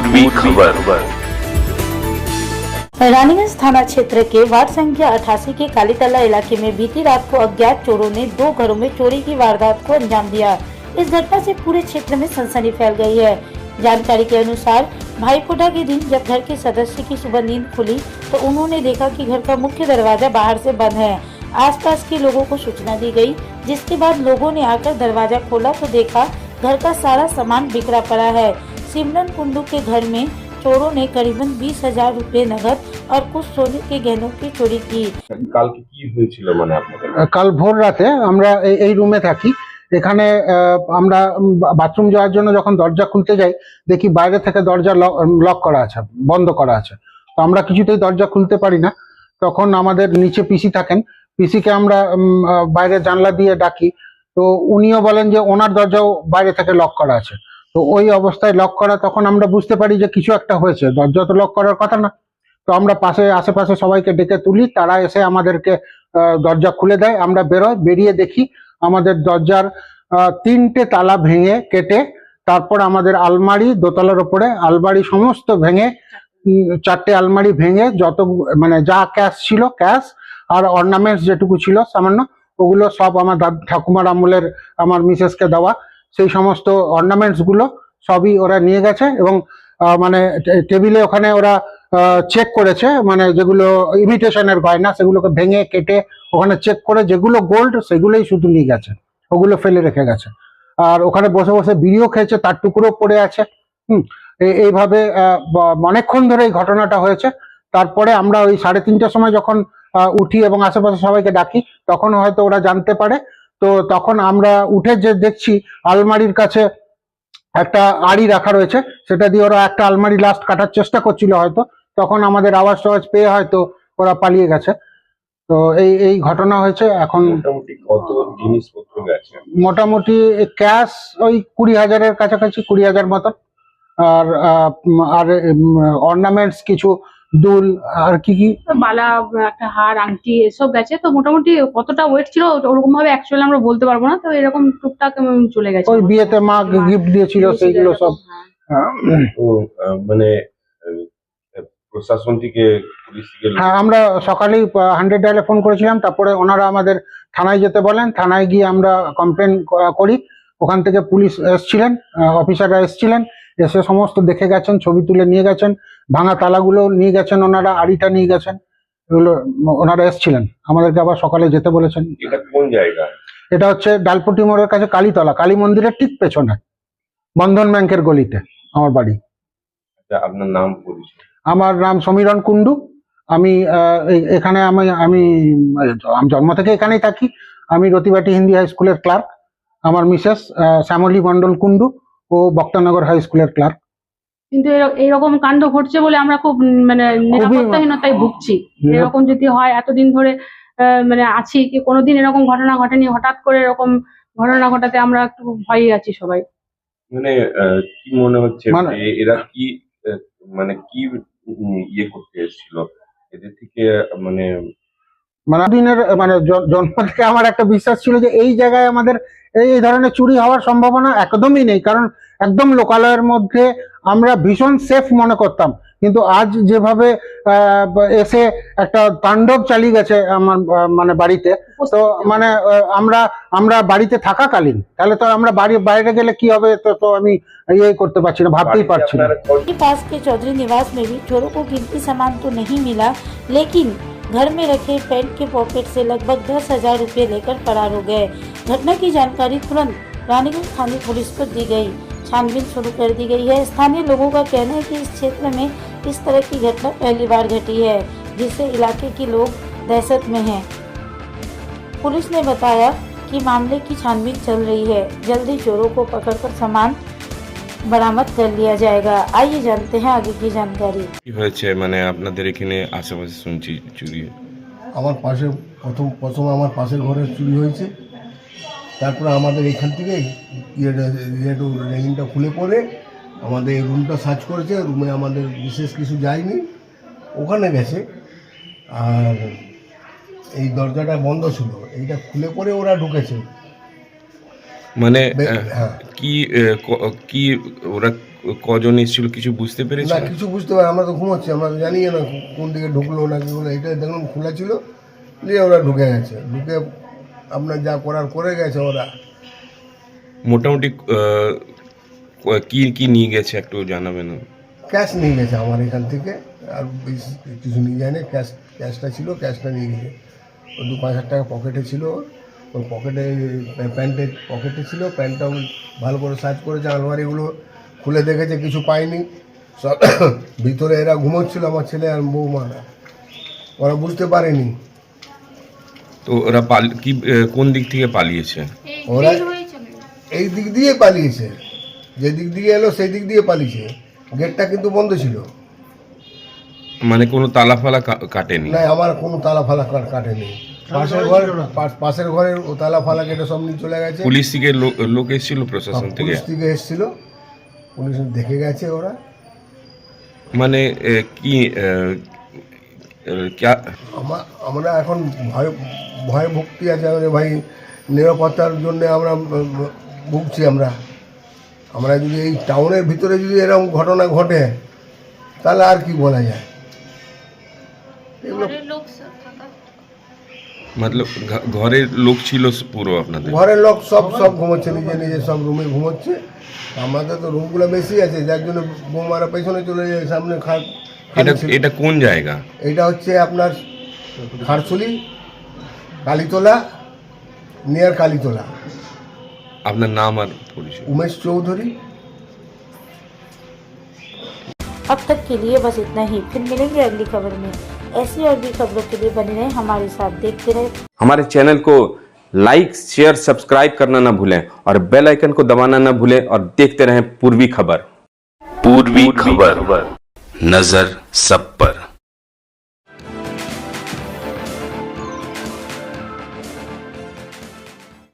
पूर्वी खबर। रानीगंज थाना क्षेत्र के वार्ड संख्या 88 के कालीतला इलाके में बीती रात को अज्ञात चोरों ने 2 घरों में चोरी की वारदात को अंजाम दिया। इस घटना से पूरे क्षेत्र में सनसनी फैल गई है। जानकारी के अनुसार भाईफोटा के दिन जब घर के सदस्य की सुबह नींद खुली तो उन्होंने देखा कि घर का मुख्य दरवाजा बाहर से बंद है। आसपास के लोगों को सूचना दी गई, जिसके बाद लोगों ने आकर दरवाजा खोला तो देखा घर का सारा सामान बिखरा पड़ा है। सिमरन कुंडू के घर में चोरों ने करीबन 20,000 रुपए नगद और कुछ सोने के गहनों की चोरी की। কালকে কি হয়েছিল মানে আপনাদের? কাল ভোর রাতে আমরা এই রুমে থাকি। এখানে আমরা বাথরুম যাওয়ার জন্য যখন দরজা খুলতে যাই দেখি বাইরে থেকে দরজা লক করা আছে, বন্ধ করা আছে। তো আমরা কিছুতেই দরজা খুলতে পারি না। তখন আমাদের নিচে পিসি থাকেন, পিসিকে আমরা বাইরে জানলা দিয়ে ডাকি। তো উনিও বলেন যে ওনার দরজাও বাইরে থেকে লক করা আছে। তো ওই অবস্থায় লক করা, তখন আমরা বুঝতে পারি যে কিছু একটা হয়েছে, দরজা তো লক করার কথা না। তো আমরা আশেপাশে সবাইকে ডেকে তুলি, তারা এসে আমাদেরকে দরজা খুলে দেয়। আমরা বেরিয়ে দেখি আমাদের দরজার 3টে তালা ভেঙে কেটে, তারপর আমাদের আলমারি, দোতলার উপরে আলমারি সমস্ত ভেঙে, 4টে আলমারি ভেঙে যত মানে যা ক্যাশ ছিল, ক্যাশ আর অর্নামেন্টস যেটুকু ছিল সামান্য, ওগুলো সব আমার ঠাকুমার আমলের আমার মিসেসকে দেওয়া সেই সমস্ত অর্নামেন্টস গুলো সবই ওরা নিয়ে গেছে। এবং মানে টেবিলে ওখানে ওরা চেক করেছে, মানে যেগুলো ইমিটেশনের গয়না সেগুলোকে ভেঙে কেটে ওখানে চেক করে যেগুলো গোল্ড সেগুলোই শুধু নিয়ে গেছে, ওগুলো ফেলে রেখে গেছে। আর ওখানে বসে বসে বিড়িও খেয়েছে, তার টুকরো পড়ে আছে। এইভাবে অনেকক্ষণ ধরে এই ঘটনাটা হয়েছে। তারপরে আমরা ওই 3:30টার সময় যখন উঠি এবং আশেপাশে সবাইকে ডাকি, তখন হয়তো ওরা জানতে পারে। তো তখন আমরা উঠে যে দেখছি আলমারির কাছে একটা আড়ি রাখা রয়েছে, সেটা দিয়ে ওরা একটা আলমারি লাস্ট কাটার চেষ্টা করছিল হয়তো। তখন আমাদের আওয়াজ টাওয়াজ পেয়ে হয়তো ওরা পালিয়ে গেছে। তো এই ঘটনা হয়েছে। এখন মোটামুটি কত জিনিসপত্র গেছে? মোটামুটি ক্যাশ ওই 20,000-এর কাছাকাছি, 20,000 মতন। আর অর্নামেন্টস কিছু দুল আর কি বালা, একটা হার, আংটি এসব গেছে। তো মোটামুটি কতটা ওয়েট ছিল ওরকম ভাবে অ্যাকচুয়ালি আমরা বলতে পারবো না। তো এরকম টুকটাক চলে গেছে। ওই বিয়েতে মা গিফট দিয়েছিল সেইগুলো সব। তো মানে প্রশাসন থেকে, পুলিশ থেকে? হ্যাঁ, আমরা সকালেই 100 ডায়ালে ফোন করেছিলাম। তারপরে ওনারা আমাদের থানায় যেতে বলেন। থানায় গিয়ে আমরা কমপ্লেন করি। ওখান থেকে পুলিশ এসছিলেন, অফিসাররা এসছিলেন, এসে সমস্ত দেখে গেছেন, ছবি তুলে নিয়ে গেছেন, ভাঙা তালাগুলো নিয়ে গেছেন ওনারা, আড়িটা নিয়ে গেছেন। এগুলো ওনারা এসছিলেন, আমাদেরকে আবার সকালে যেতে বলেছেন। এটা কোন জায়গা? এটা হচ্ছে ডালপটি মোড়ের কাছে কালীতলা, কালী মন্দিরের ঠিক পেছনে, বন্ধন ব্যাংকের গলিতে আমার বাড়ি। আপনার নাম, পরিচয়? আমার নাম সমীরণ কুন্ডু। আমি এখানে আমি জন্ম থেকে এখানেই থাকি। আমি রতিবাটি হিন্দি হাই স্কুলের ক্লার্ক। আমার মিসেস শ্যামলী মন্ডল কুন্ডু ও বক্তানগর হাই স্কুলের ক্লার্ক। কিন্তু এরকম কাণ্ড ঘটছে বলে আমরা খুব মানে নিরাপত্তাহীনতায় ভুগছি। এরকম যদি হয়, এতদিন ধরে মানে আছি, কি কোনোদিন এরকম ঘটনা ঘটেনি, হঠাৎ করে এরকম ঘটনা ঘটাতে আমরা একটু ভয়ই আছি সবাই। মানে কি মনে হচ্ছে এরা কি মানে কি ইয়ে করতে এসেছিল এদের থেকে? মানে দিনের মানে জন্ম থেকে আমার একটা বিশ্বাস ছিল যে এই জায়গায় আমাদের এই ধরনের চুরি হওয়ার সম্ভাবনা একদমই নেই, কারণ একদম লোকালয়ের মধ্যে আমরা ভীষণ সেফ মনে করতাম। কিন্তু আজ যেভাবে এসে একটা তাণ্ডব চালিয়ে গেছে আমার মানে বাড়িতে, তো মানে আমরা বাড়িতে থাকাকালীন, তাহলে তো আমরা বাইরে গেলে কি হবে তো আমি ইয়ে করতে পারছি না, ভাবতেই পারছি না। पास के चौधरी निवास में भी चोरों को कीमती सामान तो नहीं मिला, लेकिन घर में रखे पैंट के पॉकेट से लगभग 10,000 रुपए लेकर फरार हो गए। घटना की जानकारी तुरंत रानीगंज थाने पुलिस को दी गई। छानबीन शुरू कर दी गई है। स्थानीय लोगों का कहना है कि इस क्षेत्र में इस तरह की घटना पहली बार घटी है, जिससे इलाके के लोग दहशत में हैं। पुलिस ने बताया कि मामले की छानबीन चल रही है, जल्दी चोरों को पकड़कर सामान बरामद कर लिया जाएगा। आइए जानते हैं आगे की जानकारी। কি হয়েছে মানে আপনাদের এখানে আশেপাশে শুনছি চুরি? আমার পাশে প্রথম আমার পাশের ঘরে চুরি হয়েছে। তারপরে আমাদের এখান থেকে রেলিংটা খুলে পড়ে আমাদের রুমটা সার্চ করেছে। রুমে আমাদের বিশেষ কিছু যায়নি, ওখানে গেছে। আর এই দরজাটা বন্ধ ছিল, এইটা খুলে পড়ে ওরা ঢুকেছে। মানে হ্যাঁ। কি ওরা কজন এসেছিল কিছু বুঝতে না পেরেছেন? কিছু বুঝতে পারি, আমরা তো ঘুমোচ্ছি, আমরা তো জানি না কোন দিকে ঢুকলো না কি হলো। এটা দেখলাম খোলা ছিল, দিয়ে ওরা ঢুকে গেছে, ঢুকে আপনার যা করার করে গেছে ওরা। মোটামুটি কি কি নিয়ে গেছে একটু জানাবেন? ক্যাশ নিয়ে গেছে আমার এখান থেকে, আর বেশি কিছু নিয়ে যায়নি। ক্যাশটা ছিল, ক্যাশটা নিয়ে গেছে। ও 2-5 হাজার টাকা পকেটে ছিল, ওর পকেটে প্যান্টের পকেটে ছিল। প্যান্টটাও ভালো করে সার্চ করেছে, আলমারিগুলো খুলে দেখেছে, কিছু পায়নি। সব ভিতরে এরা ঘুমোচ্ছিল, আমার ছেলে আর বৌমারা, ওরা বুঝতে পারেনি। তো ওরা কোন দিক থেকে পালিয়েছে? ওরা এই দিক দিয়ে পালিয়েছে, যে দিক দিয়ে এলো সেই দিক দিয়ে পালিয়েছে। গেটটা কিন্তু বন্ধ ছিল। মানে কোনো তালা ফালা কাটেনি? না, আমার কোনো তালা ফালা কাটেনি। পাশের ঘরের ও তালা ফালা কেটে সব নিয়ে চলে গেছে। পুলিশ থেকে লোক এসেছিল, প্রশাসন থেকে? পুলিশ থেকে এসেছিল, পুলিশ দেখে গেছে ওরা। মানে কি আমরা এখন ভয় ভক্তি আছে আমাদের ভাই, নিরাপত্তার জন্য আমরা ভুগছি। আমরা যদি এই টাউনের ভিতরে যদি এরকম ঘটনা ঘটে তাহলে আর কি বলা যায়। এগুলো মতলব ঘরের লোক ছিল পুরো আপনাদের? ঘরের লোক সব ঘুমোচ্ছে, নিজে নিজে সব রুমে ঘুমোচ্ছে। আমাদের তো রুমগুলো বেশি আছে, যার জন্য বৌমারা পেছনে চলে যায়, সামনে এটা কোন জায়গা? এটা হচ্ছে আপনার খারছুলি, কালীতলা, নিয়ার কালীতলা। আপনার নাম আর পরিচয়? उमेश चौधरी। अब तक के लिए बस इतना ही, फिर मिलेंगे अगली खबर में। ऐसी और भी खबरों के लिए बने रहें हमारे साथ, देखते रहे हमारे चैनल को लाइक शेयर सब्सक्राइब करना ना भूलें और बेल आइकन को दबाना ना भूलें और देखते रहें पूर्वी खबर। पूर्वी खबर, नजर सब पर।